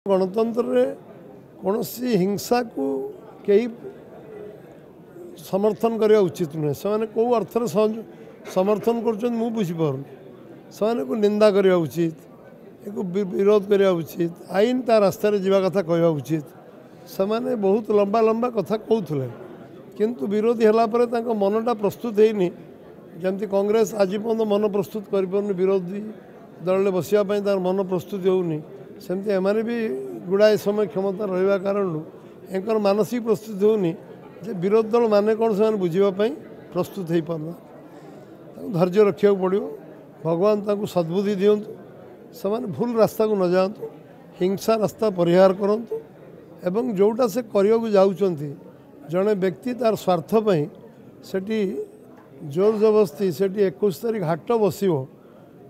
गणतंत्र रे कौन सी हिंसा को कई समर्थन करने उचित नुहे से कौ अर्थर समर्थन कर बुझीपार से निंदा करने उचित एक विरोध करने उचित आईन ता रास्तार जावा कथा कहवा उचित से बहुत लंबा लंबा कथा कहते किंतु विरोधी है मनटा प्रस्तुत होनी जमती कांग्रेस आज पर्यटन मन प्रस्तुत कर विरोधी दल बसापी तार मन प्रस्तुत होनी सेमती एमाने भी गुड़ाए समय क्षमता रहा कारण एंकर मानसिक प्रस्तुति होनी जे विरोधी दल माने कौन से बुझापी प्रस्तुत हो पारना धैर्य रखा पड़ो भगवान ताकू सद्बुद्धि दिंतु से भूल रास्ता को न जातु हिंसा रास्ता परिहार करंतु एवं जोटा से करने जाऊँगी जड़े व्यक्ति तार स्वार्थपाई सेठी जोर जबरदस्ती से 21 तारीख हाट बसो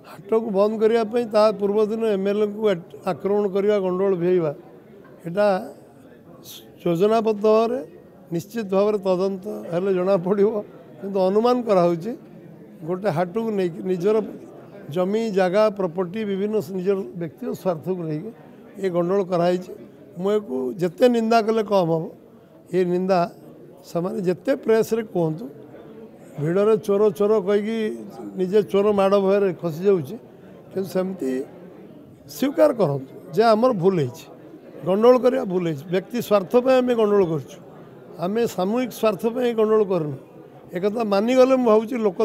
हाट को बंद करने पूर्व दिन एमएलए को आक्रमण करवा गंडगोल भिड़ा यहाँ योजनाबद्ध भाव निश्चित भाव तदंत हेल्ले जना पड़ो कि अनुमान कराऊँगी गोटे हाट को नहीं निजर जमी जगह प्रॉपर्टी विभिन्न निजर व्यक्तिगत स्वार्थ को लेकिन ये गंडगोल कराई मुझे जिते निंदा कले कम हम ये निंदा से जिते प्रेस रे कहतु भिड़े चोर चोर कहीकि निजे चोर माड़ भय खसी जाऊँगी कि सेमती स्वीकार करूँ जे आमर भूल है गंडगोल करवा भूल है व्यक्ति स्वार्थपाई आम गंडगोल करें सामूहिक स्वार्थपाई गंडगोल करूँ एक मानिगले मुझे लोक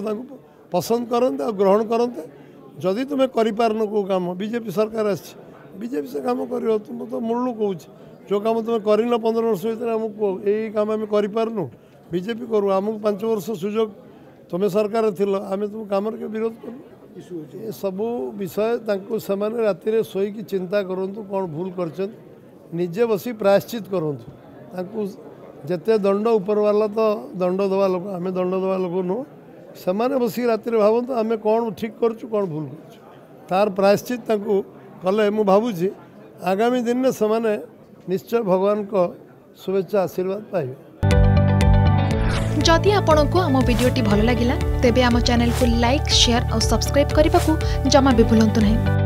पसंद करते ग्रहण करते जदि तुम्हें करपारन कौ कम बीजेपी सरकार बीजेपी से कम कर तुम तो मूलू कौच जो कम तुम्हें करन 15 वर्ष भर आमको यही कम आम करूँ बीजेपी करूँ आमको 5 वर्ष सुजोग तुम्हें सरकार थी आम तुम कम के विरोध करूँ ये सबू विषय राति शोक चिंता करूँ कौन भूल कर निजे बसी प्रायश्चित करूँ जिते दंड ऊपर वाला तो दंड दवा लोक आम दंड दवा लोक नुह से बस राति भावतु आम कौन ठीक करूँ कौन भूल कर तार प्रायश्चित कले मु भावुची आगामी दिन में से निश्चय भगवान को शुभेच्छा आशीर्वाद पाइबे। जदि आपंक आम भिडी भल लगा तेब आम चैनल को लाइक शेयर और सब्सक्राइब करने को जमा भी भूलु नहीं।